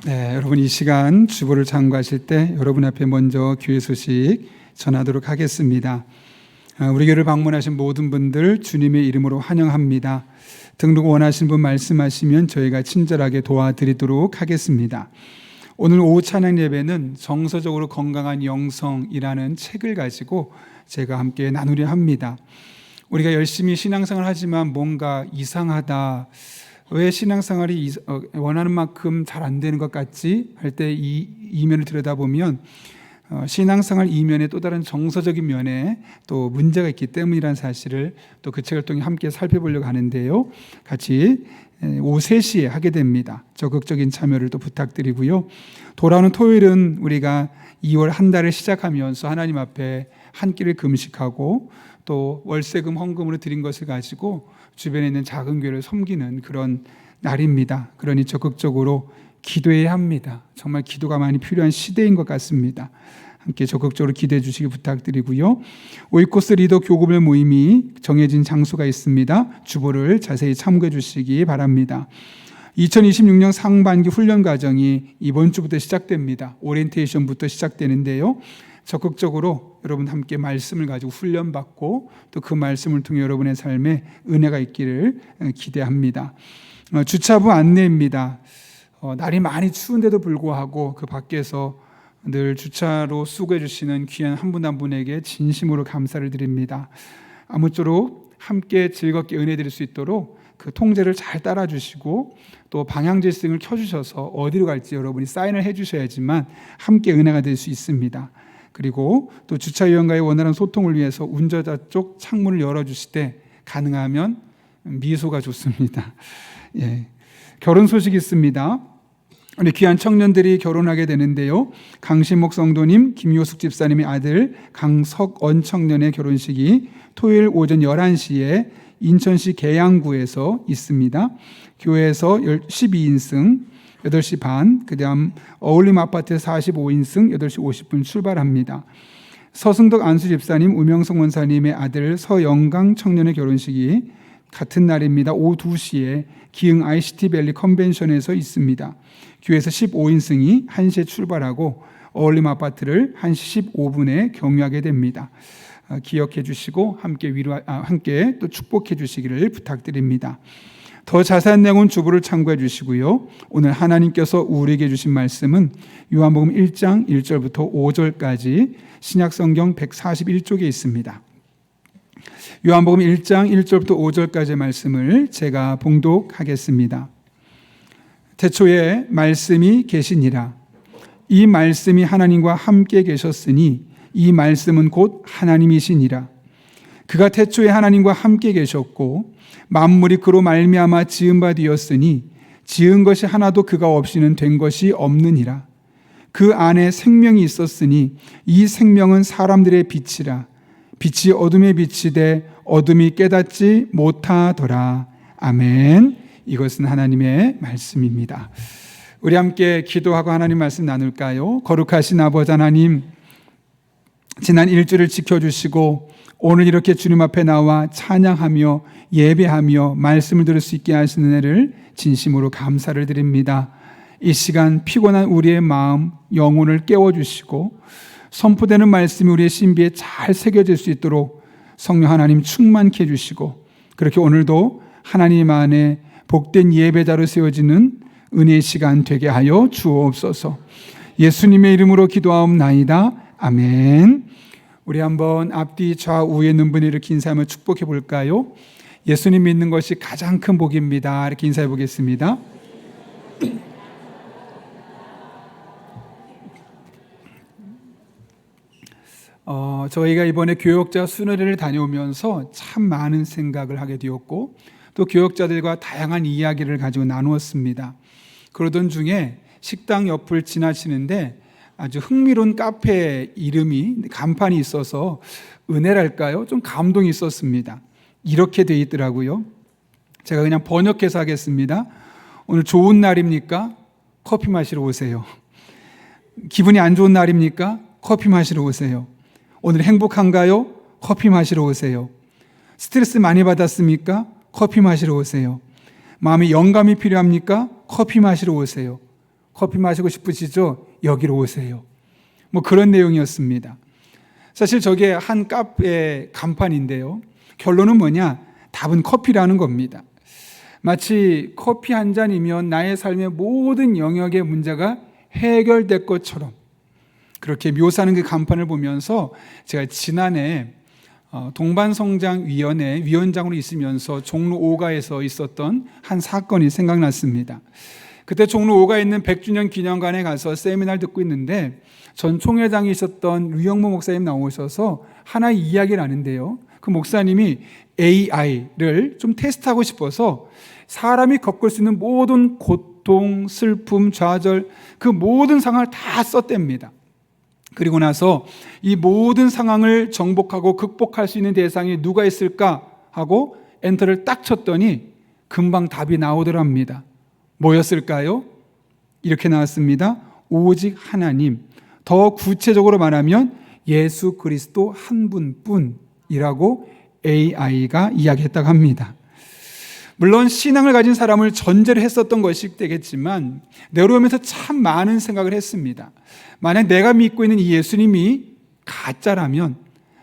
네, 여러분 이 시간 주보를 참고하실 때 여러분 앞에 먼저 교회 소식 전하도록 하겠습니다. 우리 교회를 방문하신 모든 분들 주님의 이름으로 환영합니다. 등록 원하신 분 말씀하시면 저희가 친절하게 도와드리도록 하겠습니다. 오늘 오후 찬양 예배는 정서적으로 건강한 영성이라는 책을 가지고 제가 함께 나누려 합니다. 우리가 열심히 신앙생활을 하지만 뭔가 이상하다, 왜 신앙생활이 원하는 만큼 잘 안 되는 것 같지? 할 때 이 이면을 들여다보면 신앙생활 이면에 또 다른 정서적인 면에 또 문제가 있기 때문이라는 사실을 또 그 책을 통해 함께 살펴보려고 하는데요. 같이 오후 3시에 하게 됩니다. 적극적인 참여를 또 부탁드리고요. 돌아오는 토요일은 우리가 2월 한 달을 시작하면서 하나님 앞에 한 끼를 금식하고 또 월세금 헌금으로 드린 것을 가지고 주변에 있는 작은 교회를 섬기는 그런 날입니다. 그러니 적극적으로 기도해야 합니다. 정말 기도가 많이 필요한 시대인 것 같습니다. 함께 적극적으로 기도해 주시기 부탁드리고요. 오이코스 리더 교구별 모임이 정해진 장소가 있습니다. 주보를 자세히 참고해 주시기 바랍니다. 2026년 상반기 훈련 과정이 이번 주부터 시작됩니다. 오리엔테이션부터 시작되는데요. 적극적으로 여러분 함께 말씀을 가지고 훈련받고 또 그 말씀을 통해 여러분의 삶에 은혜가 있기를 기대합니다. 주차부 안내입니다. 날이 많이 추운데도 불구하고 그 밖에서 늘 주차로 수고해 주시는 귀한 한 분 한 분에게 진심으로 감사를 드립니다. 아무쪼록 함께 즐겁게 은혜 드릴 수 있도록 그 통제를 잘 따라 주시고 또 방향지시등을 켜주셔서 어디로 갈지 여러분이 사인을 해주셔야지만 함께 은혜가 될 수 있습니다. 그리고 또 주차위원과의 원활한 소통을 위해서 운전자 쪽 창문을 열어주실 때 가능하면 미소가 좋습니다. 예. 결혼 소식이 있습니다. 우리 귀한 청년들이 결혼하게 되는데요. 강신목 성도님, 김효숙 집사님의 아들 강석언 청년의 결혼식이 토요일 오전 11시에 인천시 계양구에서 있습니다. 교회에서 12인승 8시 반, 그 다음 어울림 아파트 45인승 8시 50분 출발합니다. 서승덕 안수 집사님, 우명성 원사님의 아들 서영강 청년의 결혼식이 같은 날입니다. 오후 2시에 기흥 ICT밸리 컨벤션에서 있습니다. 교회에서 15인승이 1시에 출발하고 어울림 아파트를 1시 15분에 경유하게 됩니다. 기억해 주시고 함께 또 축복해 주시기를 부탁드립니다. 더 자세한 내용은 주보를 참고해 주시고요. 오늘 하나님께서 우리에게 주신 말씀은 요한복음 1장 1절부터 5절까지 신약성경 141쪽에 있습니다. 요한복음 1장 1절부터 5절까지의 말씀을 제가 봉독하겠습니다. 태초에 말씀이 계시니라. 이 말씀이 하나님과 함께 계셨으니 이 말씀은 곧 하나님이시니라. 그가 태초에 하나님과 함께 계셨고 만물이 그로 말미암아 지은 바 되었으니 지은 것이 하나도 그가 없이는 된 것이 없느니라. 그 안에 생명이 있었으니 이 생명은 사람들의 빛이라. 빛이 어둠에 비치되 어둠이 깨닫지 못하더라. 아멘. 이것은 하나님의 말씀입니다. 우리 함께 기도하고 하나님 말씀 나눌까요? 거룩하신 아버지 하나님, 지난 일주일을 지켜주시고 오늘 이렇게 주님 앞에 나와 찬양하며 예배하며 말씀을 들을 수 있게 하시는 은혜를 진심으로 감사를 드립니다. 이 시간 피곤한 우리의 마음, 영혼을 깨워주시고 선포되는 말씀이 우리의 신비에 잘 새겨질 수 있도록 성령 하나님 충만케 해주시고 그렇게 오늘도 하나님 안에 복된 예배자로 세워지는 은혜의 시간 되게 하여 주옵소서. 예수님의 이름으로 기도하옵나이다. 아멘. 우리 한번 앞뒤 좌우에 있는 분을 이렇게 인사하며 축복해 볼까요? 예수님 믿는 것이 가장 큰 복입니다. 이렇게 인사해 보겠습니다. 저희가 이번에 교역자 순회를 다녀오면서 참 많은 생각을 하게 되었고 또 교역자들과 다양한 이야기를 가지고 나누었습니다. 그러던 중에 식당 옆을 지나치는데 아주 흥미로운 카페 이름이 간판이 있어서 은혜랄까요? 좀 감동이 있었습니다. 이렇게 돼 있더라고요. 제가 그냥 번역해서 하겠습니다. 오늘 좋은 날입니까? 커피 마시러 오세요. 기분이 안 좋은 날입니까? 커피 마시러 오세요. 오늘 행복한가요? 커피 마시러 오세요. 스트레스 많이 받았습니까? 커피 마시러 오세요. 마음에 영감이 필요합니까? 커피 마시러 오세요. 커피 마시고 싶으시죠? 여기로 오세요. 뭐 그런 내용이었습니다. 사실 저게 한 카페 간판인데요. 결론은 뭐냐? 답은 커피라는 겁니다. 마치 커피 한 잔이면 나의 삶의 모든 영역의 문제가 해결될 것처럼 그렇게 묘사하는 그 간판을 보면서 제가 지난해 동반성장위원회 위원장으로 있으면서 종로 5가에서 있었던 한 사건이 생각났습니다. 그때 종로 5가에 있는 100주년 기념관에 가서 세미나를 듣고 있는데 전 총회장이셨던 류영모 목사님 나오셔서 하나의 이야기를 하는데요. 그 목사님이 AI를 좀 테스트하고 싶어서 사람이 겪을 수 있는 모든 고통, 슬픔, 좌절 그 모든 상황을 다 썼답니다. 그리고 나서 이 모든 상황을 정복하고 극복할 수 있는 대상이 누가 있을까 하고 엔터를 딱 쳤더니 금방 답이 나오더랍니다. 뭐였을까요? 이렇게 나왔습니다. 오직 하나님. 더 구체적으로 말하면 예수 그리스도 한 분뿐이라고 AI가 이야기했다고 합니다. 물론 신앙을 가진 사람을 전제로 했었던 것이 되겠지만 내려오면서 참 많은 생각을 했습니다. 만약 내가 믿고 있는 이 예수님이 가짜라면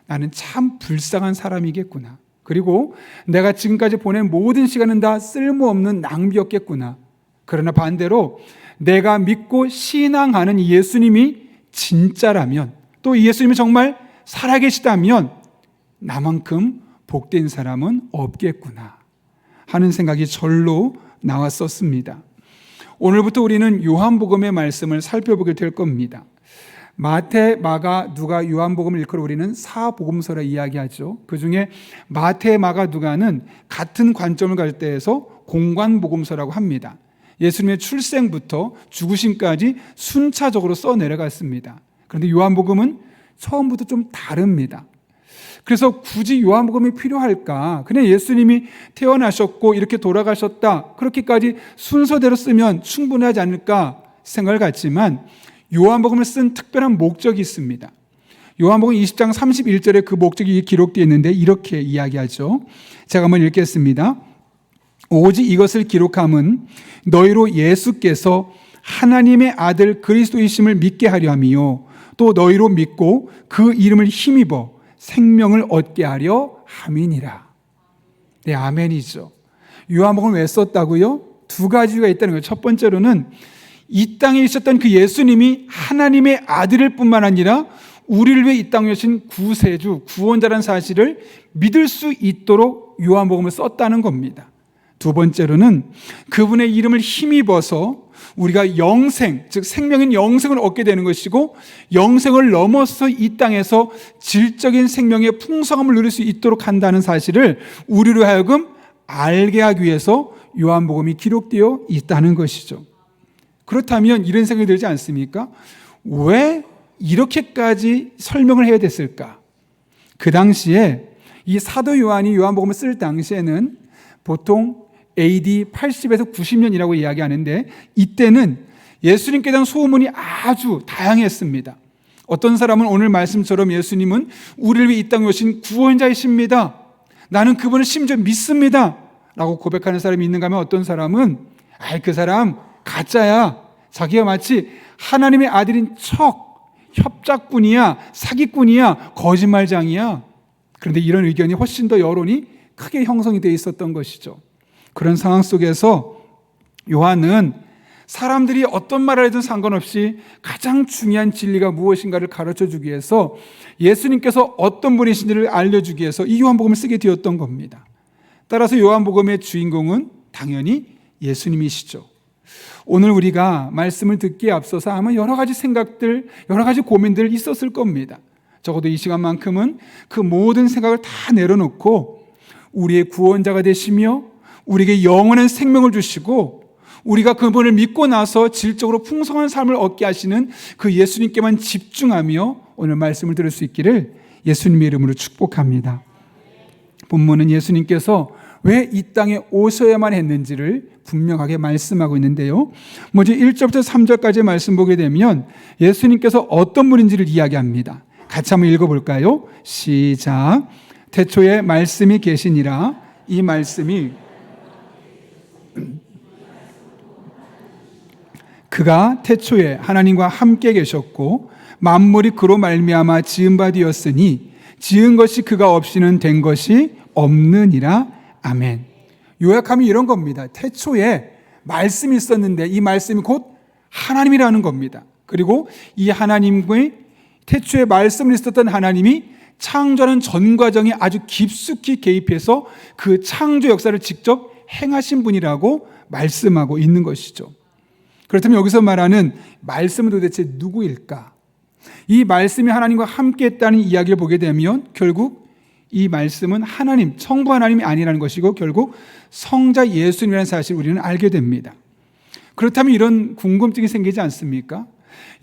나는 참 불쌍한 사람이겠구나. 그리고 내가 지금까지 보낸 모든 시간은 다 쓸모없는 낭비였겠구나. 그러나 반대로 내가 믿고 신앙하는 이 예수님이 진짜라면 또 이 예수님이 정말 살아계시다면 나만큼 복된 사람은 없겠구나 하는 생각이 절로 나왔었습니다. 오늘부터 우리는 요한복음의 말씀을 살펴보게 될 겁니다. 마태, 마가, 누가, 요한복음을 일컬어 우리는 사복음서라 이야기하죠. 그중에 마태, 마가, 누가는 같은 관점을 가질 때에서 공관복음서라고 합니다. 예수님의 출생부터 죽으심까지 순차적으로 써내려갔습니다. 그런데 요한복음은 처음부터 좀 다릅니다. 그래서 굳이 요한복음이 필요할까? 그냥 예수님이 태어나셨고 이렇게 돌아가셨다. 그렇게까지 순서대로 쓰면 충분하지 않을까 생각을 갖지만 요한복음을 쓴 특별한 목적이 있습니다. 요한복음 20장 31절에 그 목적이 기록되어 있는데 이렇게 이야기하죠. 제가 한번 읽겠습니다. 오직 이것을 기록함은 너희로 예수께서 하나님의 아들 그리스도이심을 믿게 하려 함이요 또 너희로 믿고 그 이름을 힘입어 생명을 얻게 하려 함이니라. 네, 아멘이죠. 요한복음을 왜 썼다고요? 두 가지가 있다는 거예요. 첫 번째로는 이 땅에 있었던 그 예수님이 하나님의 아들일 뿐만 아니라 우리를 위해 이 땅에 오신 구세주, 구원자라는 사실을 믿을 수 있도록 요한복음을 썼다는 겁니다. 두 번째로는 그분의 이름을 힘입어서 우리가 영생, 즉 생명인 영생을 얻게 되는 것이고 영생을 넘어서 이 땅에서 질적인 생명의 풍성함을 누릴 수 있도록 한다는 사실을 우리로 하여금 알게 하기 위해서 요한복음이 기록되어 있다는 것이죠. 그렇다면 이런 생각이 들지 않습니까? 왜 이렇게까지 설명을 해야 됐을까? 그 당시에 이 사도 요한이 요한복음을 쓸 당시에는 보통 AD 80에서 90년이라고 이야기하는데 이때는 예수님께 대한 소문이 아주 다양했습니다. 어떤 사람은 오늘 말씀처럼 예수님은 우리를 위해 이 땅에 오신 구원자이십니다. 나는 그분을 심지어 믿습니다. 라고 고백하는 사람이 있는가 하면 어떤 사람은 그 사람 가짜야. 자기가 마치 하나님의 아들인 척 협작꾼이야, 사기꾼이야, 거짓말장이야. 그런데 이런 의견이 훨씬 더 여론이 크게 형성이 되어 있었던 것이죠. 그런 상황 속에서 요한은 사람들이 어떤 말을 해도 상관없이 가장 중요한 진리가 무엇인가를 가르쳐주기 위해서 예수님께서 어떤 분이신지를 알려주기 위해서 이 요한복음을 쓰게 되었던 겁니다. 따라서 요한복음의 주인공은 당연히 예수님이시죠. 오늘 우리가 말씀을 듣기에 앞서서 아마 여러 가지 생각들, 여러 가지 고민들 있었을 겁니다. 적어도 이 시간만큼은 그 모든 생각을 다 내려놓고 우리의 구원자가 되시며 우리에게 영원한 생명을 주시고 우리가 그분을 믿고 나서 질적으로 풍성한 삶을 얻게 하시는 그 예수님께만 집중하며 오늘 말씀을 들을 수 있기를 예수님의 이름으로 축복합니다. 본문은 예수님께서 왜 이 땅에 오셔야만 했는지를 분명하게 말씀하고 있는데요. 먼저 1절부터 3절까지 말씀 보게 되면 예수님께서 어떤 분인지를 이야기합니다. 같이 한번 읽어볼까요? 시작. 태초에 말씀이 계시니라. 이 말씀이 그가 태초에 하나님과 함께 계셨고 만물이 그로 말미암아 지은 바 되었으니 지은 것이 그가 없이는 된 것이 없느니라. 아멘. 요약하면 이런 겁니다. 태초에 말씀이 있었는데 이 말씀이 곧 하나님이라는 겁니다. 그리고 이 하나님의 태초에 말씀을 있었던 하나님이 창조하는 전 과정에 아주 깊숙이 개입해서 그 창조 역사를 직접 행하신 분이라고 말씀하고 있는 것이죠. 그렇다면 여기서 말하는 말씀은 도대체 누구일까? 이 말씀이 하나님과 함께 했다는 이야기를 보게 되면 결국 이 말씀은 하나님, 성부 하나님이 아니라는 것이고 결국 성자 예수님이라는 사실을 우리는 알게 됩니다. 그렇다면 이런 궁금증이 생기지 않습니까?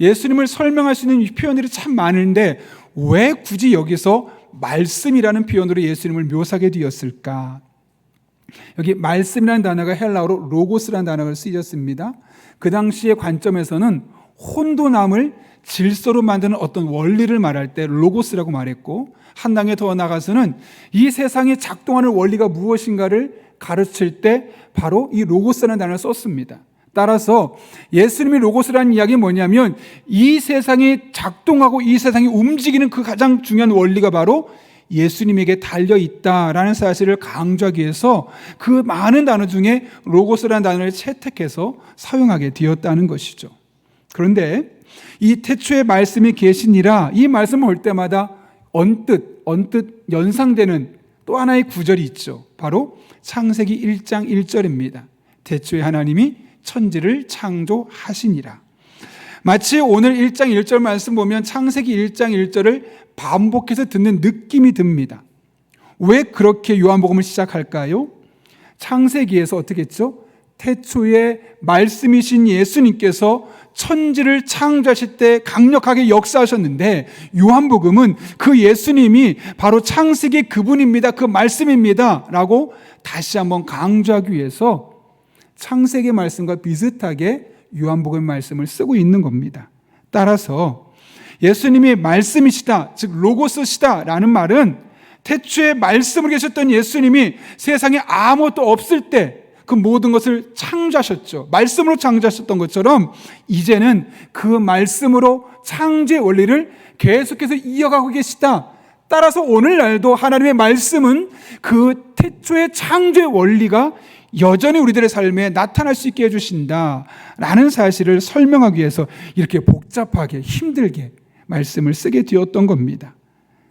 예수님을 설명할 수 있는 표현들이 참 많은데 왜 굳이 여기서 말씀이라는 표현으로 예수님을 묘사하게 되었을까? 여기 말씀이라는 단어가 헬라어로 로고스라는 단어가 쓰여졌습니다. 그 당시의 관점에서는 혼돈함을 질서로 만드는 어떤 원리를 말할 때 로고스라고 말했고, 한 단계 더 나가서는 이 세상에 작동하는 원리가 무엇인가를 가르칠 때 바로 이 로고스라는 단어를 썼습니다. 따라서 예수님이 로고스라는 이야기는 뭐냐면 이 세상이 작동하고 이 세상이 움직이는 그 가장 중요한 원리가 바로 예수님에게 달려있다라는 사실을 강조하기 위해서 그 많은 단어 중에 로고스라는 단어를 채택해서 사용하게 되었다는 것이죠. 그런데 이 태초에 말씀이 계시니라, 이 말씀을 볼 때마다 언뜻 연상되는 또 하나의 구절이 있죠. 바로 창세기 1장 1절입니다. 태초에 하나님이 천지를 창조하시니라. 마치 오늘 1장 1절 말씀 보면 창세기 1장 1절을 반복해서 듣는 느낌이 듭니다. 왜 그렇게 요한복음을 시작할까요? 창세기에서 어떻게 했죠? 태초에 말씀이신 예수님께서 천지를 창조하실 때 강력하게 역사하셨는데 요한복음은 그 예수님이 바로 창세기 그분입니다, 그 말씀입니다 라고 다시 한번 강조하기 위해서 창세기 말씀과 비슷하게 요한복음 말씀을 쓰고 있는 겁니다. 따라서 예수님이 말씀이시다, 즉 로고스시다 라는 말은 태초에 말씀을 계셨던 예수님이 세상에 아무것도 없을 때 그 모든 것을 창조하셨죠. 말씀으로 창조하셨던 것처럼 이제는 그 말씀으로 창조의 원리를 계속해서 이어가고 계시다. 따라서 오늘날도 하나님의 말씀은 그 태초의 창조의 원리가 여전히 우리들의 삶에 나타날 수 있게 해주신다라는 사실을 설명하기 위해서 이렇게 복잡하게 힘들게 말씀을 쓰게 되었던 겁니다.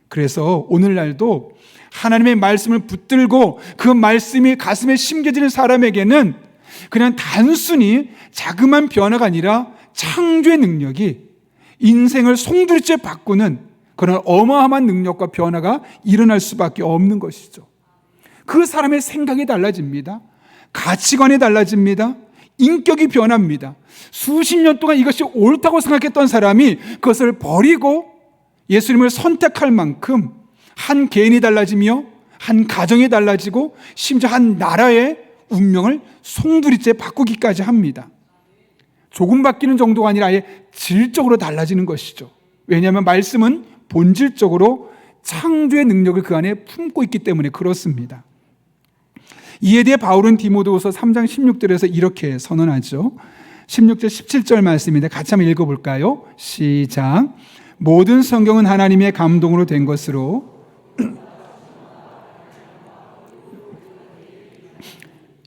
그래서 오늘날도 하나님의 말씀을 붙들고 그 말씀이 가슴에 심겨지는 사람에게는 그냥 단순히 자그마한 변화가 아니라 창조의 능력이 인생을 송두리째 바꾸는 그런 어마어마한 능력과 변화가 일어날 수밖에 없는 것이죠. 그 사람의 생각이 달라집니다. 가치관이 달라집니다. 인격이 변합니다. 수십 년 동안 이것이 옳다고 생각했던 사람이 그것을 버리고 예수님을 선택할 만큼 한 개인이 달라지며 한 가정이 달라지고 심지어 한 나라의 운명을 송두리째 바꾸기까지 합니다. 조금 바뀌는 정도가 아니라 아예 질적으로 달라지는 것이죠. 왜냐하면 말씀은 본질적으로 창조의 능력을 그 안에 품고 있기 때문에 그렇습니다. 이에 대해 바울은 디모데후서 3장 16절에서 이렇게 선언하죠. 16절 17절 말씀인데 같이 한번 읽어볼까요? 시작. 모든 성경은 하나님의 감동으로 된 것으로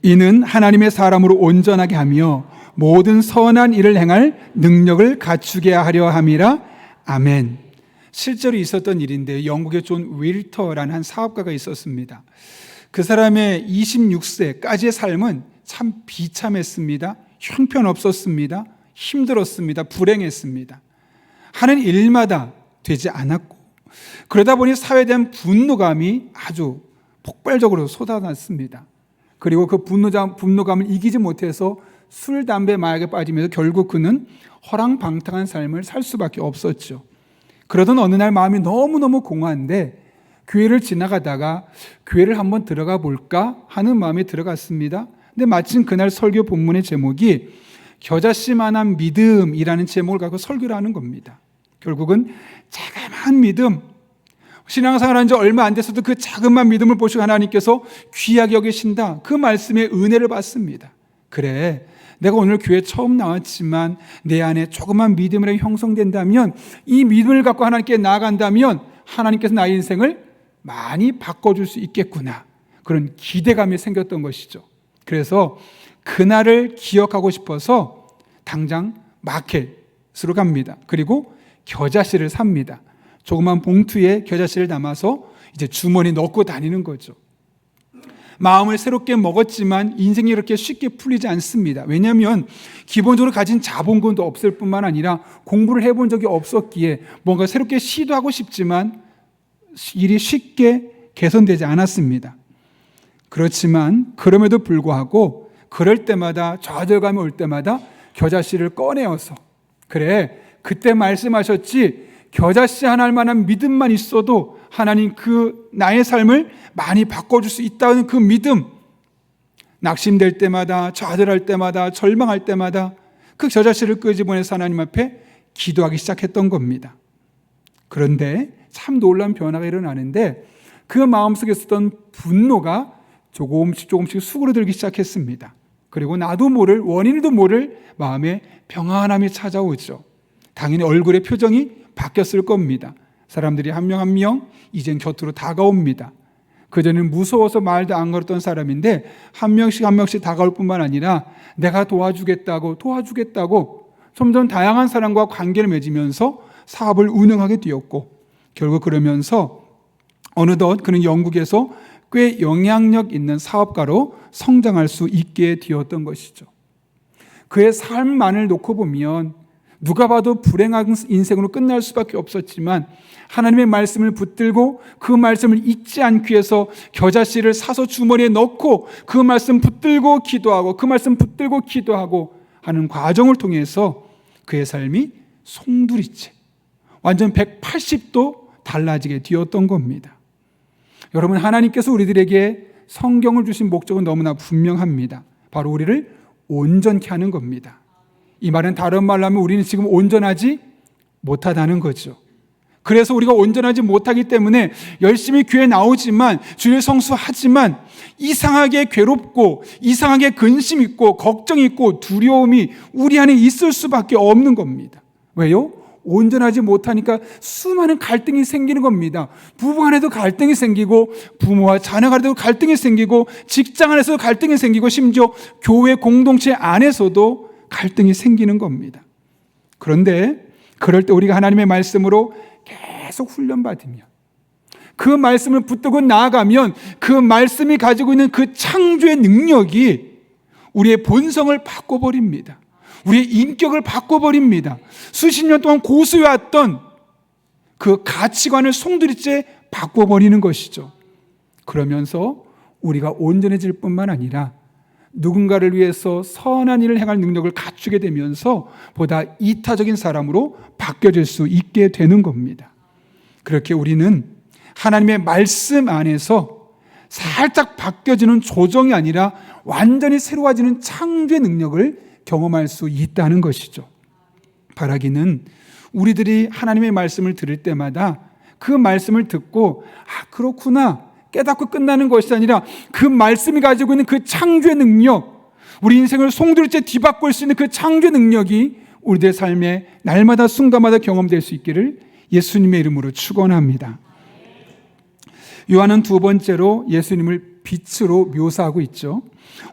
이는 하나님의 사람으로 온전하게 하며 모든 선한 일을 행할 능력을 갖추게 하려 함이라. 아멘. 실제로 있었던 일인데 영국의 존 윌터라는 한 사업가가 있었습니다. 그 사람의 26세까지의 삶은 참 비참했습니다. 형편없었습니다. 힘들었습니다. 불행했습니다. 하는 일마다 되지 않았고 그러다 보니 사회에 대한 분노감이 아주 폭발적으로 쏟아났습니다. 그리고 그 분노감을 이기지 못해서 술, 담배, 마약에 빠지면서 결국 그는 허랑방탕한 삶을 살 수밖에 없었죠. 그러던 어느 날 마음이 너무너무 공허한데 교회를 지나가다가 교회를 한번 들어가 볼까 하는 마음에 들어갔습니다. 근데 마침 그날 설교 본문의 제목이 겨자씨만한 믿음이라는 제목을 갖고 설교를 하는 겁니다. 결국은 자그마한 믿음, 신앙생활 한 지 얼마 안 됐어도 그 자그마한 믿음을 보시고 하나님께서 귀하게 여기신다, 그 말씀에 은혜를 받습니다. 그래, 내가 오늘 교회 처음 나왔지만 내 안에 조그만 믿음이 형성된다면, 이 믿음을 갖고 하나님께 나아간다면 하나님께서 나의 인생을 많이 바꿔줄 수 있겠구나, 그런 기대감이 생겼던 것이죠. 그래서 그날을 기억하고 싶어서 당장 마켓으로 갑니다. 그리고 겨자씨를 삽니다. 조그만 봉투에 겨자씨를 담아서 이제 주머니에 넣고 다니는 거죠. 마음을 새롭게 먹었지만 인생이 이렇게 쉽게 풀리지 않습니다. 왜냐하면 기본적으로 가진 자본금도 없을 뿐만 아니라 공부를 해본 적이 없었기에 뭔가 새롭게 시도하고 싶지만 일이 쉽게 개선되지 않았습니다. 그렇지만 그럼에도 불구하고 그럴 때마다, 좌절감이 올 때마다 겨자씨를 꺼내어서, 그래, 그때 말씀하셨지, 겨자씨 하나할 만한 믿음만 있어도 하나님 그 나의 삶을 많이 바꿔줄 수 있다는 그 믿음, 낙심될 때마다, 좌절할 때마다, 절망할 때마다 그 겨자씨를 끄집어내서 하나님 앞에 기도하기 시작했던 겁니다. 그런데 참 놀라운 변화가 일어나는데, 그 마음속에 있었던 분노가 조금씩 수그러들기 시작했습니다. 그리고 나도 모를, 원인도 모를 마음에 평안함이 찾아오죠. 당연히 얼굴의 표정이 바뀌었을 겁니다. 사람들이 한 명 한 명 이젠 곁으로 다가옵니다. 그전에는 무서워서 말도 안 걸었던 사람인데 한 명씩 다가올 뿐만 아니라 내가 도와주겠다고 점점 다양한 사람과 관계를 맺으면서 사업을 운영하게 되었고, 결국 그러면서 어느덧 그는 영국에서 꽤 영향력 있는 사업가로 성장할 수 있게 되었던 것이죠. 그의 삶만을 놓고 보면 누가 봐도 불행한 인생으로 끝날 수밖에 없었지만, 하나님의 말씀을 붙들고 그 말씀을 잊지 않기 위해서 겨자씨를 사서 주머니에 넣고 그 말씀 붙들고 기도하고 그 말씀 붙들고 기도하고 하는 과정을 통해서 그의 삶이 송두리째 완전 180도 달라지게 되었던 겁니다. 여러분, 하나님께서 우리들에게 성경을 주신 목적은 너무나 분명합니다. 바로 우리를 온전케 하는 겁니다. 이 말은 다른 말로 하면 우리는 지금 온전하지 못하다는 거죠. 그래서 우리가 온전하지 못하기 때문에 열심히 교회에 나오지만, 주일 성수하지만 이상하게 괴롭고 이상하게 근심 있고 걱정 있고 두려움이 우리 안에 있을 수밖에 없는 겁니다. 왜요? 온전하지 못하니까 수많은 갈등이 생기는 겁니다. 부부 간에도 갈등이 생기고, 부모와 자녀 간에도 갈등이 생기고, 직장 안에서도 갈등이 생기고, 심지어 교회 공동체 안에서도 갈등이 생기는 겁니다. 그런데 그럴 때 우리가 하나님의 말씀으로 계속 훈련받으며 그 말씀을 붙들고 나아가면 그 말씀이 가지고 있는 그 창조의 능력이 우리의 본성을 바꿔버립니다. 우리의 인격을 바꿔버립니다. 수십 년 동안 고수해왔던 그 가치관을 송두리째 바꿔버리는 것이죠. 그러면서 우리가 온전해질 뿐만 아니라 누군가를 위해서 선한 일을 행할 능력을 갖추게 되면서 보다 이타적인 사람으로 바뀌어질 수 있게 되는 겁니다. 그렇게 우리는 하나님의 말씀 안에서 살짝 바뀌어지는 조정이 아니라 완전히 새로워지는 창조의 능력을 경험할 수 있다는 것이죠. 바라기는 우리들이 하나님의 말씀을 들을 때마다 그 말씀을 듣고, 아, 그렇구나, 깨닫고 끝나는 것이 아니라 그 말씀이 가지고 있는 그 창조의 능력, 우리 인생을 송두리째 뒤바꿀 수 있는 그 창조의 능력이 우리들의 삶에 날마다 순간마다 경험될 수 있기를 예수님의 이름으로 축원합니다. 요한은 두 번째로 예수님을 빛으로 묘사하고 있죠.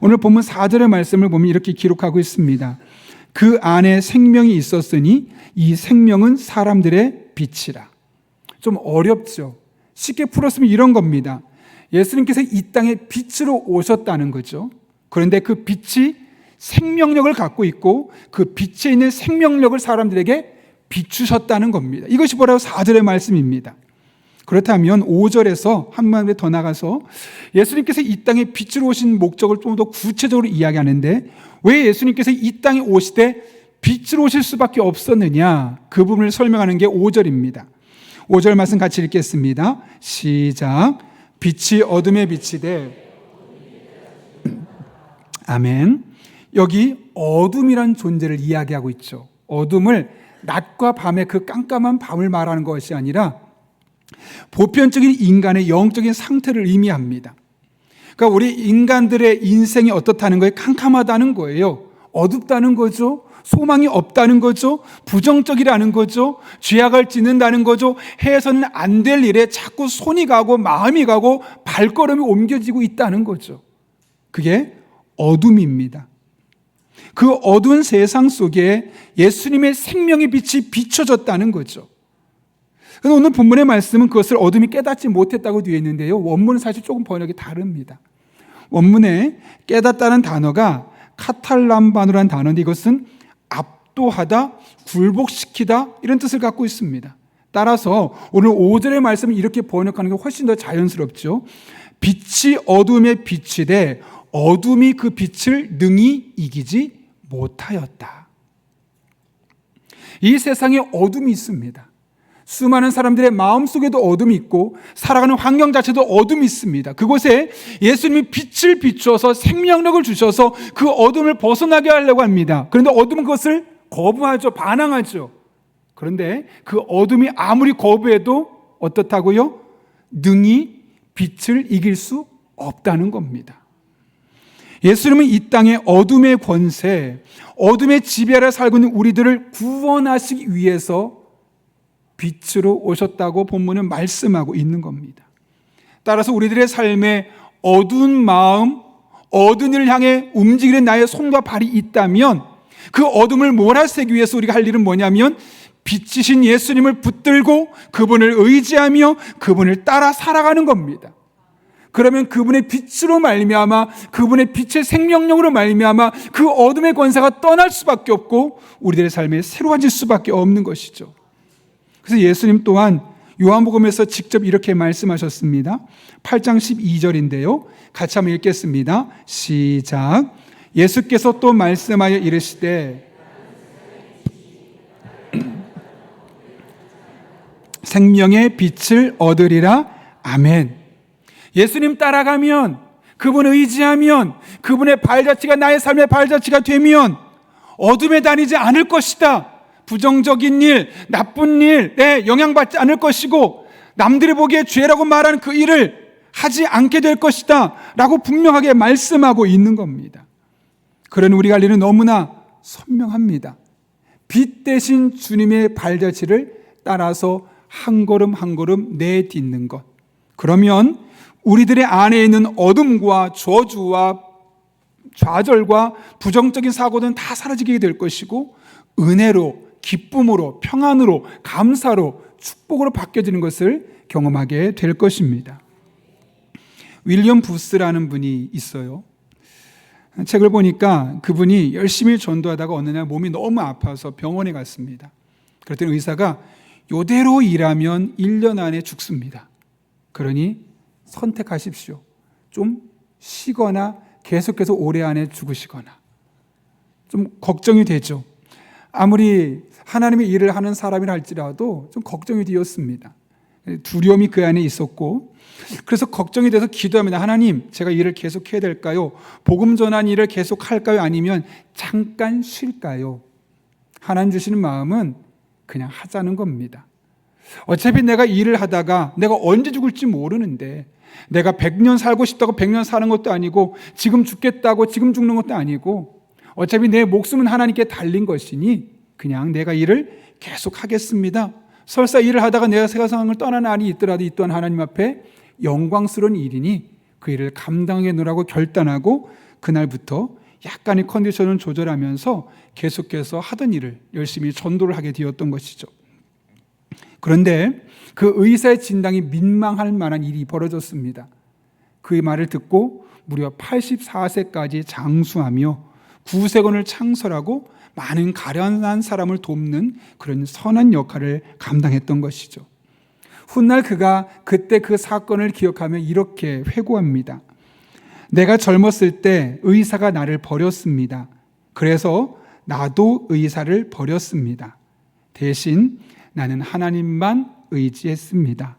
오늘 본문 4절의 말씀을 보면 이렇게 기록하고 있습니다. 그 안에 생명이 있었으니 이 생명은 사람들의 빛이라. 좀 어렵죠. 쉽게 풀었으면 이런 겁니다. 예수님께서 이 땅에 빛으로 오셨다는 거죠. 그런데 그 빛이 생명력을 갖고 있고 그 빛에 있는 생명력을 사람들에게 비추셨다는 겁니다. 이것이 바로 4절의 말씀입니다. 그렇다면 5절에서 한 마디 더 나가서 예수님께서 이 땅에 빛으로 오신 목적을 좀 더 구체적으로 이야기하는데, 왜 예수님께서 이 땅에 오시되 빛으로 오실 수밖에 없었느냐, 그 부분을 설명하는 게 5절입니다. 5절 말씀 같이 읽겠습니다. 시작. 빛이 어둠에 비치되. 아멘. 여기 어둠이란 존재를 이야기하고 있죠. 어둠을 낮과 밤의 그 깜깜한 밤을 말하는 것이 아니라 보편적인 인간의 영적인 상태를 의미합니다. 그러니까 우리 인간들의 인생이 어떻다는 거예요? 캄캄하다는 거예요. 어둡다는 거죠. 소망이 없다는 거죠. 부정적이라는 거죠. 죄악을 짓는다는 거죠. 해서는 안 될 일에 자꾸 손이 가고 마음이 가고 발걸음이 옮겨지고 있다는 거죠. 그게 어둠입니다. 그 어두운 세상 속에 예수님의 생명의 빛이 비춰졌다는 거죠. 오늘 본문의 말씀은 그것을 어둠이 깨닫지 못했다고 되어 있는데요, 원문은 사실 조금 번역이 다릅니다. 원문에 깨닫다는 단어가 카탈람바누라는 단어인데, 이것은 압도하다, 굴복시키다, 이런 뜻을 갖고 있습니다. 따라서 오늘 5절의 말씀을 이렇게 번역하는 게 훨씬 더 자연스럽죠. 빛이 어둠에 비치되 어둠이 그 빛을 능히 이기지 못하였다. 이 세상에 어둠이 있습니다. 수많은 사람들의 마음속에도 어둠이 있고 살아가는 환경 자체도 어둠이 있습니다. 그곳에 예수님이 빛을 비추어서 생명력을 주셔서 그 어둠을 벗어나게 하려고 합니다. 그런데 어둠은 그것을 거부하죠. 반항하죠. 그런데 그 어둠이 아무리 거부해도 어떻다고요? 능히 빛을 이길 수 없다는 겁니다. 예수님은 이 땅의 어둠의 권세, 어둠의 지배 아래 살고 있는 우리들을 구원하시기 위해서 빛으로 오셨다고 본문은 말씀하고 있는 겁니다. 따라서 우리들의 삶에 어두운 마음, 어두운 일을 향해 움직이는 나의 손과 발이 있다면 그 어둠을 몰아세기 위해서 우리가 할 일은 뭐냐면 빛이신 예수님을 붙들고 그분을 의지하며 그분을 따라 살아가는 겁니다. 그러면 그분의 빛으로 말미암아, 그분의 빛의 생명력으로 말미암아 그 어둠의 권세가 떠날 수밖에 없고 우리들의 삶에 새로워질 수밖에 없는 것이죠. 그래서 예수님 또한 요한복음에서 직접 이렇게 말씀하셨습니다. 8장 12절인데요. 같이 한번 읽겠습니다. 시작. 예수께서 또 말씀하여 이르시되 생명의 빛을 얻으리라. 아멘. 예수님 따라가면, 그분 의지하면, 그분의 발자취가 나의 삶의 발자취가 되면 어둠에 다니지 않을 것이다. 부정적인 일, 나쁜 일에 영향받지 않을 것이고 남들이 보기에 죄라고 말하는 그 일을 하지 않게 될 것이다 라고 분명하게 말씀하고 있는 겁니다. 그런 우리가 할 일은 너무나 선명합니다. 빛 대신 주님의 발자취를 따라서 한 걸음 한 걸음 내딛는 것. 그러면 우리들의 안에 있는 어둠과 저주와 좌절과 부정적인 사고들은 다 사라지게 될 것이고 은혜로, 기쁨으로, 평안으로, 감사로, 축복으로 바뀌어지는 것을 경험하게 될 것입니다. 윌리엄 부스라는 분이 있어요. 책을 보니까 그분이 열심히 전도하다가 어느 날 몸이 너무 아파서 병원에 갔습니다. 그랬더니 의사가 이대로 일하면 1년 안에 죽습니다. 그러니 선택하십시오. 좀 쉬거나 계속해서 올해 안에 죽으시거나. 좀 걱정이 되죠. 아무리 하나님의 일을 하는 사람이라 할지라도 좀 걱정이 되었습니다. 두려움이 그 안에 있었고, 그래서 걱정이 돼서 기도합니다. 하나님, 제가 일을 계속해야 될까요? 복음 전한 일을 계속할까요? 아니면 잠깐 쉴까요? 하나님 주시는 마음은 그냥 하자는 겁니다. 어차피 내가 일을 하다가 내가 언제 죽을지 모르는데, 내가 100년 살고 싶다고 100년 사는 것도 아니고 지금 죽겠다고 지금 죽는 것도 아니고 어차피 내 목숨은 하나님께 달린 것이니 그냥 내가 일을 계속 하겠습니다. 설사 일을 하다가 내가 세상을 떠나는 날이 있더라도 이 또한 하나님 앞에 영광스러운 일이니 그 일을 감당해 놓으라고 결단하고 그날부터 약간의 컨디션을 조절하면서 계속해서 하던 일을 열심히 전도를 하게 되었던 것이죠. 그런데 그 의사의 진단이 민망할 만한 일이 벌어졌습니다. 그 말을 듣고 무려 84세까지 장수하며 구세군을 창설하고 많은 가련한 사람을 돕는 그런 선한 역할을 감당했던 것이죠. 훗날 그가 그때 그 사건을 기억하며 이렇게 회고합니다. 내가 젊었을 때 의사가 나를 버렸습니다. 그래서 나도 의사를 버렸습니다. 대신 나는 하나님만 의지했습니다.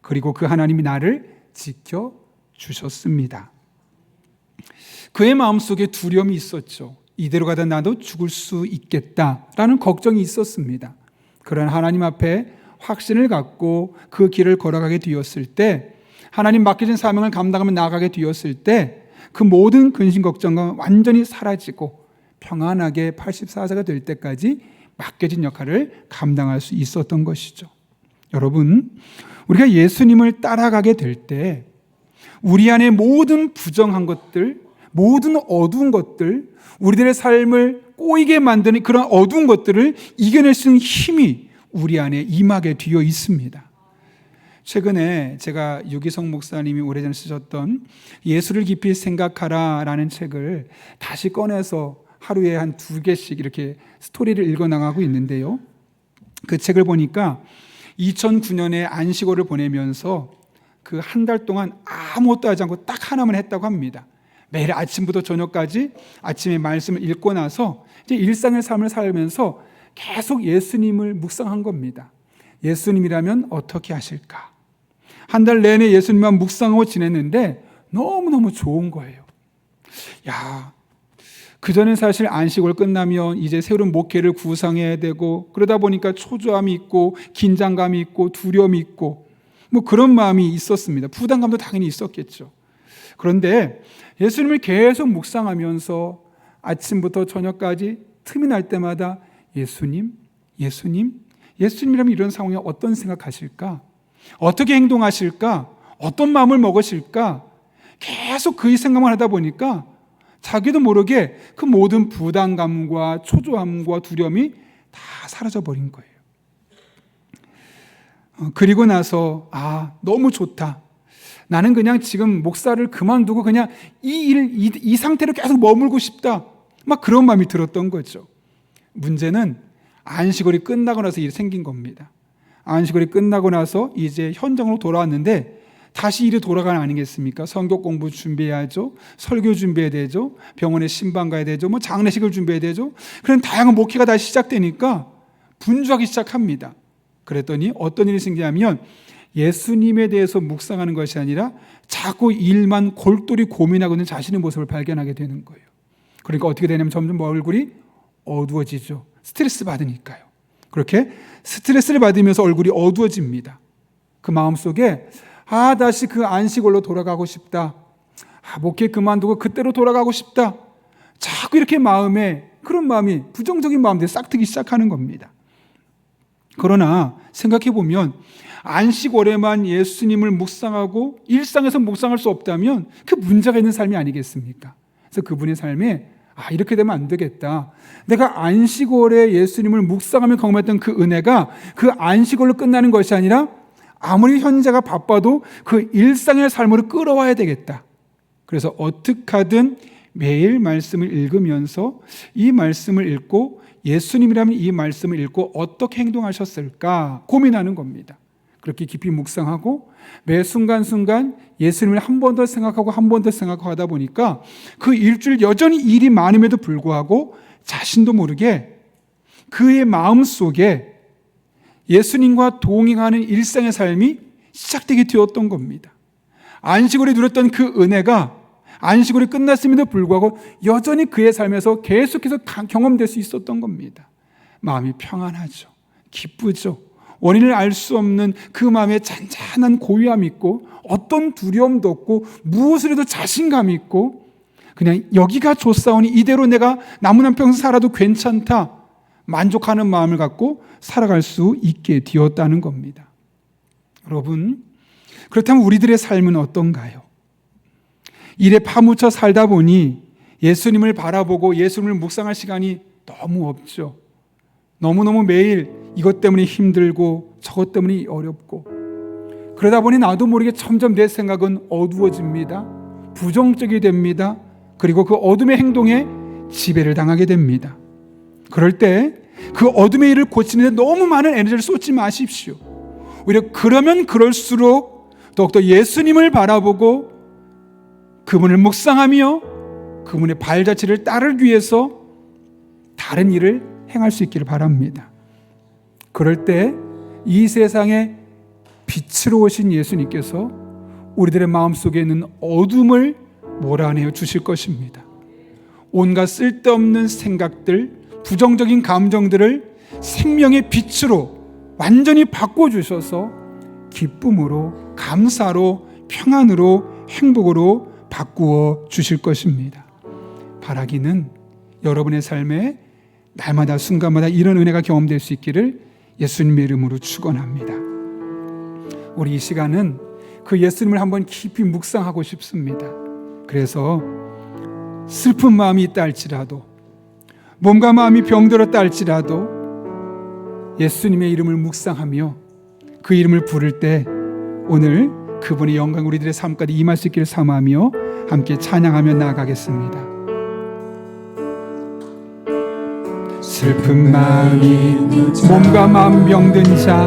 그리고 그 하나님이 나를 지켜주셨습니다. 그의 마음속에 두려움이 있었죠. 이대로 가다 나도 죽을 수 있겠다라는 걱정이 있었습니다. 그러나 하나님 앞에 확신을 갖고 그 길을 걸어가게 되었을 때, 하나님 맡겨진 사명을 감당하며 나아가게 되었을 때 그 모든 근심 걱정과 완전히 사라지고 평안하게 84세가 될 때까지 맡겨진 역할을 감당할 수 있었던 것이죠. 여러분, 우리가 예수님을 따라가게 될 때 우리 안에 모든 부정한 것들, 모든 어두운 것들, 우리들의 삶을 꼬이게 만드는 그런 어두운 것들을 이겨낼 수 있는 힘이 우리 안에 임하게 되어 있습니다. 최근에 제가 유기성 목사님이 오래전에 쓰셨던 예수를 깊이 생각하라 라는 책을 다시 꺼내서 하루에 한 2개씩 이렇게 스토리를 읽어나가고 있는데요. 그 책을 보니까 2009년에 안식월을 보내면서 그 한 달 동안 아무것도 하지 않고 딱 하나만 했다고 합니다. 매일 아침부터 저녁까지 아침에 말씀을 읽고 나서 이제 일상의 삶을 살면서 계속 예수님을 묵상한 겁니다. 예수님이라면 어떻게 하실까? 한 달 내내 예수님만 묵상하고 지냈는데 너무너무 좋은 거예요. 그전엔 사실 안식월 끝나면 이제 새로운 목회를 구상해야 되고 그러다 보니까 초조함이 있고 긴장감이 있고 두려움이 있고 뭐 그런 마음이 있었습니다. 부담감도 당연히 있었겠죠. 그런데 예수님을 계속 묵상하면서 아침부터 저녁까지 틈이 날 때마다 예수님이라면 이런 상황에 어떤 생각하실까? 어떻게 행동하실까? 어떤 마음을 먹으실까? 계속 그 생각만 하다 보니까 자기도 모르게 그 모든 부담감과 초조함과 두려움이 다 사라져버린 거예요. 그리고 나서 너무 좋다. 나는 그냥 지금 목사를 그만두고 그냥 이 상태로 계속 머물고 싶다. 막 그런 마음이 들었던 거죠. 문제는 안식월이 끝나고 나서 일이 생긴 겁니다. 안식월이 끝나고 나서 이제 현장으로 돌아왔는데 다시 일이 돌아가는 아니겠습니까? 성경 공부 준비해야죠. 설교 준비해야 되죠. 병원에 신방 가야 되죠. 뭐 장례식을 준비해야 되죠. 그런 다양한 목회가 다시 시작되니까 분주하기 시작합니다. 그랬더니 어떤 일이 생기냐면 예수님에 대해서 묵상하는 것이 아니라 자꾸 일만 골똘히 고민하고 있는 자신의 모습을 발견하게 되는 거예요. 그러니까 어떻게 되냐면 점점 얼굴이 어두워지죠. 스트레스 받으니까요. 그렇게 스트레스를 받으면서 얼굴이 어두워집니다. 그 마음속에 다시 그 안식월로 돌아가고 싶다. 목회 그만두고 그때로 돌아가고 싶다. 자꾸 이렇게 그런 마음이 부정적인 마음들이 싹트기 시작하는 겁니다. 그러나 생각해 보면 안식월에만 예수님을 묵상하고 일상에서 묵상할 수 없다면 그 문제가 있는 삶이 아니겠습니까? 그래서 그분의 삶에 이렇게 되면 안 되겠다. 내가 안식월에 예수님을 묵상하며 경험했던 그 은혜가 그 안식월로 끝나는 것이 아니라 아무리 현재가 바빠도 그 일상의 삶으로 끌어와야 되겠다. 그래서 어떻게 하든 매일 말씀을 읽으면서 이 말씀을 읽고 예수님이라면 이 말씀을 읽고 어떻게 행동하셨을까 고민하는 겁니다. 그렇게 깊이 묵상하고 매 순간순간 예수님을 한 번 더 생각하고 한 번 더 생각하고 하다 보니까 그 일주일 여전히 일이 많음에도 불구하고 자신도 모르게 그의 마음속에 예수님과 동행하는 일상의 삶이 시작되게 되었던 겁니다. 안식월에 누렸던 그 은혜가 안식월이 끝났음에도 불구하고 여전히 그의 삶에서 계속해서 경험될 수 있었던 겁니다. 마음이 평안하죠. 기쁘죠. 원인을 알 수 없는 그 마음에 잔잔한 고요함이 있고 어떤 두려움도 없고 무엇을 해도 자신감이 있고 그냥 여기가 좋사오니 이대로 내가 남은 한 평생 살아도 괜찮다. 만족하는 마음을 갖고 살아갈 수 있게 되었다는 겁니다. 여러분, 그렇다면 우리들의 삶은 어떤가요? 일에 파묻혀 살다 보니 예수님을 바라보고 예수님을 묵상할 시간이 너무 없죠. 너무너무 매일 이것 때문에 힘들고 저것 때문에 어렵고 그러다 보니 나도 모르게 점점 내 생각은 어두워집니다. 부정적이 됩니다. 그리고 그 어둠의 행동에 지배를 당하게 됩니다. 그럴 때 그 어둠의 일을 고치는 데 너무 많은 에너지를 쏟지 마십시오. 오히려 그러면 그럴수록 더욱더 예수님을 바라보고 그분을 묵상하며 그분의 발자취를 따르기 위해서 다른 일을 행할 수 있기를 바랍니다. 그럴 때 이 세상에 빛으로 오신 예수님께서 우리들의 마음속에 있는 어둠을 몰아내어 주실 것입니다. 온갖 쓸데없는 생각들, 부정적인 감정들을 생명의 빛으로 완전히 바꿔주셔서 기쁨으로, 감사로, 평안으로, 행복으로 바꾸어 주실 것입니다. 바라기는 여러분의 삶에 날마다 순간마다 이런 은혜가 경험될 수 있기를 예수님의 이름으로 축원합니다. 우리 이 시간은 그 예수님을 한번 깊이 묵상하고 싶습니다. 그래서 슬픈 마음이 있다 할지라도, 몸과 마음이 병들었다 할지라도 예수님의 이름을 묵상하며 그 이름을 부를 때 오늘 그분의 영광 우리들의 삶까지 임할 수 있기를 사모하며 함께 찬양하며 나아가겠습니다. 슬픈 마음이 몸과 마음 병든 자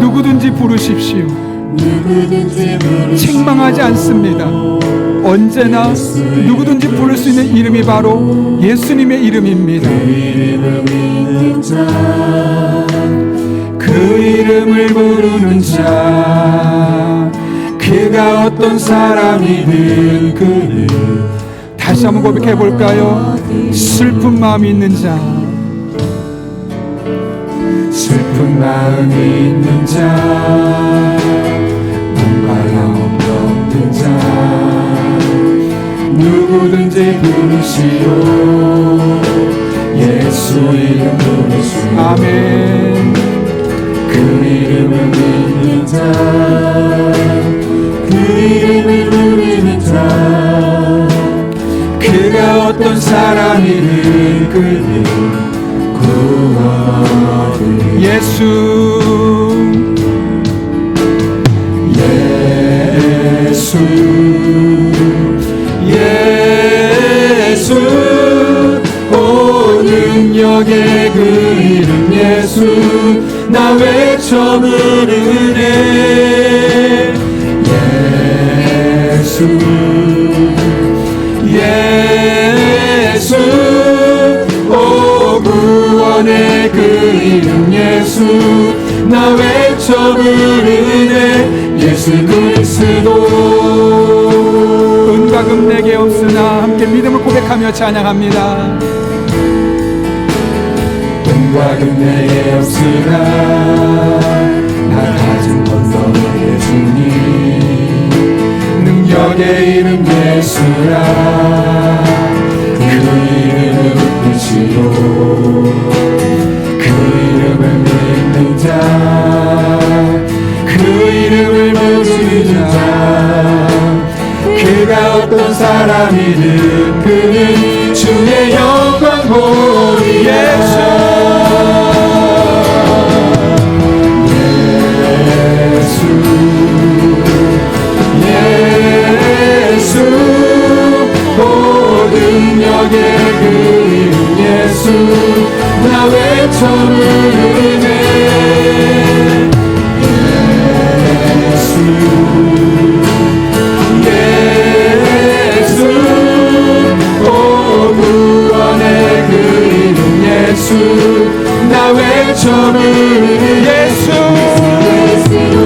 누구든지 부르십시오. 책망하지 않습니다. 언제나 누구든지 부를 수 있는 이름이 바로 예수님의 이름입니다. 그 이름을 부르는 자, 그가 어떤 사람이든 그를 다시 한번 고백해 볼까요? 슬픈 마음이 있는 자, 슬픈 마음이 있는 자, 몸과 영혼 병든 자, 누구든지 부르시오. 예수 이름 부르시오. 아멘. 그 이름을 믿는 자, 그 이름을 부르는 자, 그가 어떤 사람이든 그를 구원하리. 예수, 예수, 예수, 오 능력의 그 이름 예수, 나 외쳐 부르네. 예수, 예수, 오 구원의 그 이름 예수, 나 외쳐 부르네. 예수 그리스도. 은과 금 내게 없으나 함께 믿음을 고백하며 찬양합니다. 은과 금 내게 없으나 나 가진 건 너에게 주니. 능력의 이름 예수라, 그 이름을 붙이고 그 이름을 믿는 자, 그 이름을 부르는 자, 그가 어떤 사람이든 그는 주의 영광 보리. 예수, 예수, 오 능력의 그 이름 예수, 나 외쳐 부르네. 예수, 예수, 오 구원의 그 이름 예수, 나 외쳐 부르네. 예수,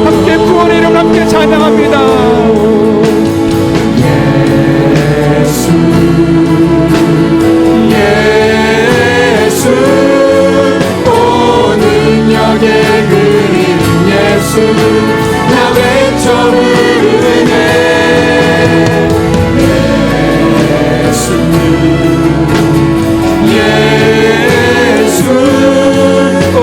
함께 구원의 이름 함께 찬양합니다. 예수, 예수, 오 능력의 그 이름 예수, 나 외쳐 부르네. 예수, 예수, 오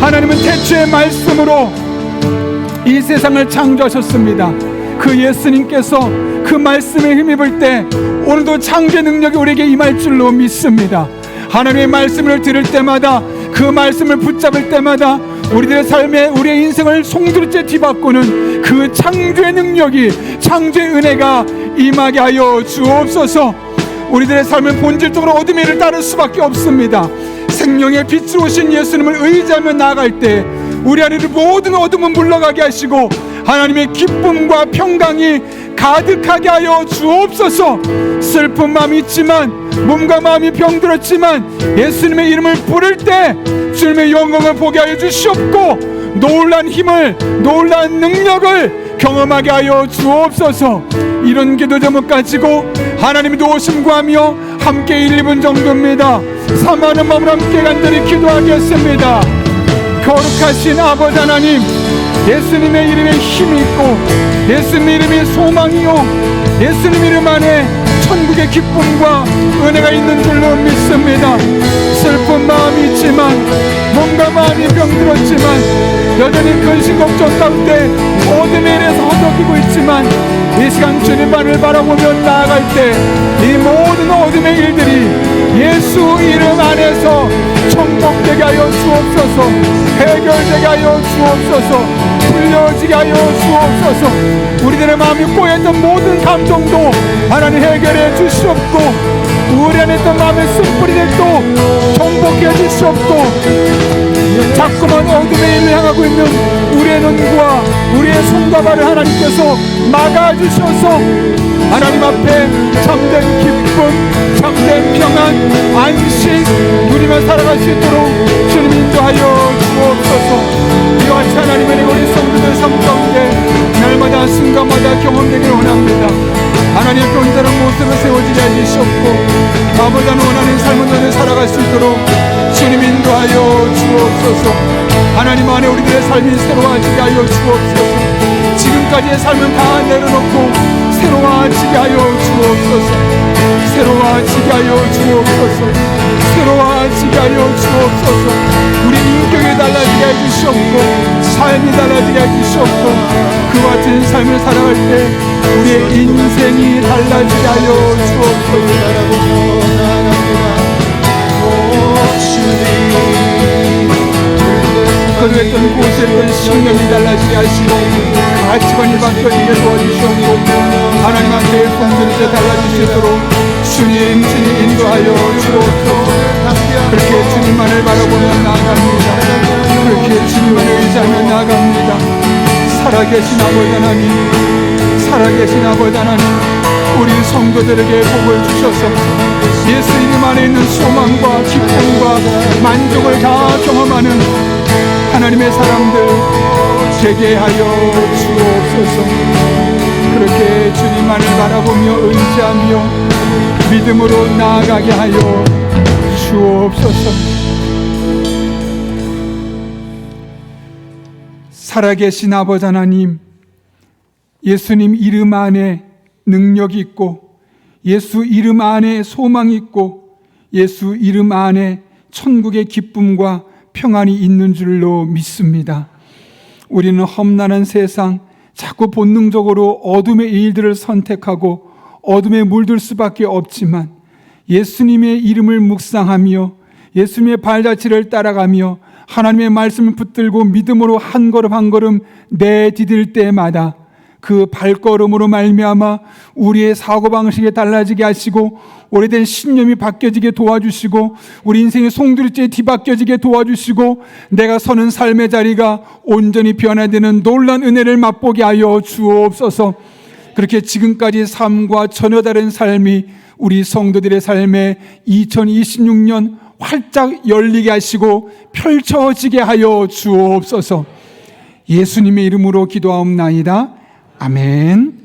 하나님은 태초의 말씀으로 이 세상을 창조하셨습니다. 그 예수님께서 그 말씀에 힘입을 때 오늘도 창조의 능력이 우리에게 임할 줄로 믿습니다. 하나님의 말씀을 들을 때마다, 그 말씀을 붙잡을 때마다 우리들의 삶에, 우리의 인생을 송두리째 뒤바꾸는 그 창조의 능력이, 창조의 은혜가 임하게 하여 주옵소서. 우리들의 삶을 본질적으로 어둠의 일을 따를 수밖에 없습니다. 생명의 빛으로 오신 예수님을 의지하며 나아갈 때 우리 안에 모든 어둠은 물러가게 하시고 하나님의 기쁨과 평강이 가득하게 하여 주옵소서. 슬픈 마음이 있지만, 몸과 마음이 병들었지만 예수님의 이름을 부를 때 주님의 영광을 보게 하여 주시옵고 놀란 힘을, 놀란 능력을 경험하게 하여 주옵소서. 이런 기도 제목 가지고 하나님의 도우심 구하며 함께 1, 2분 정도입니다. 사모하는 마음으로 함께 간절히 기도하겠습니다. 거룩하신 아버지 하나님, 예수님의 이름에 힘이 있고 예수님의 이름이 소망이요 예수님 이름 안에 천국의 기쁨과 은혜가 있는 줄로 믿습니다. 슬픈 마음이 있지만, 몸과 마음이 병들었지만, 여전히 근심 걱정 가운데 어둠의 일에서 허덕이고 있지만 이 시간 주님만을 바라보며 나아갈 때 이 모든 어둠의 일들이 예수 이름 안에서 청복되게 하여 주옵소서. 해결되게 하여 주옵소서. 풀려지게 하여 주옵소서. 우리들의 마음이 꼬였던 모든 감정도 하나님 해결해 주시옵고 우리 안에 있던 마음의 쓴뿌리들도 정복해 주시옵고 자꾸만 어둠의 일을 향하고 있는 우리의 눈과 우리의 손과 발을 하나님께서 막아주셔서 하나님 앞에 참된 기쁨, 참된 평안, 안식 누리며 살아갈 수 있도록 주님 인도하여 주옵소서. 이와 같이 하나님의 우리 성도들 삶 가운데 날마다 순간마다 경험되기를 원합니다. 하나님의 온전한 모습을 세워지게 해주시옵고 아버지 원하는 삶을 너를 살아갈 수 있도록 주님 인도하여 주옵소서. 하나님 안에 우리들의 삶이 새로워지게 하여 주옵소서. 지금까지의 삶은 다 내려놓고 새로워지게 하여 주옵소서. 새로워지게 하여 주옵소서. 새로워지게 하여 주옵소서. 우리 인격이 달라지게 해주시옵고 삶이 달라지게 해주시옵고 그와 같은 삶을 살아갈 때 우리의 인생이 달라지게 하여 주옵소서. 거주했던 곳에 있던 신념이 달라지게 하시고 가치관이 바뀌어지게 도와주시옵고 하나님 앞에 손들이게 달라지시도록 주님 인도하여 주옵소서. 그렇게 주님만을 바라보며 나아갑니다. 그렇게 주님을 의지하며 나아갑니다. 살아계신 아버지 하나님, 살아계신 아버지 하나님, 우리 성도들에게 복을 주셔서 예수 이름 안에 있는 소망과 기쁨과 만족을 다 경험하는 하나님의 사람들 되게 하여 주옵소서. 그렇게 주님만을 바라보며 의지하며 믿음으로 나아가게 하여 주옵소서. 살아계신 아버지 하나님, 예수님 이름 안에 능력이 있고 예수 이름 안에 소망이 있고 예수 이름 안에 천국의 기쁨과 평안이 있는 줄로 믿습니다. 우리는 험난한 세상, 자꾸 본능적으로 어둠의 일들을 선택하고 어둠에 물들 수밖에 없지만 예수님의 이름을 묵상하며 예수님의 발자취를 따라가며 하나님의 말씀을 붙들고 믿음으로 한 걸음 한 걸음 내디딜 때마다 그 발걸음으로 말미암아 우리의 사고방식이 달라지게 하시고 오래된 신념이 바뀌어지게 도와주시고 우리 인생의 송두리째 뒤바뀌어지게 도와주시고 내가 서는 삶의 자리가 온전히 변화되는 놀라운 은혜를 맛보게 하여 주옵소서. 그렇게 지금까지 삶과 전혀 다른 삶이 우리 성도들의 삶에 2026년 활짝 열리게 하시고 펼쳐지게 하여 주옵소서. 예수님의 이름으로 기도하옵나이다. 아멘.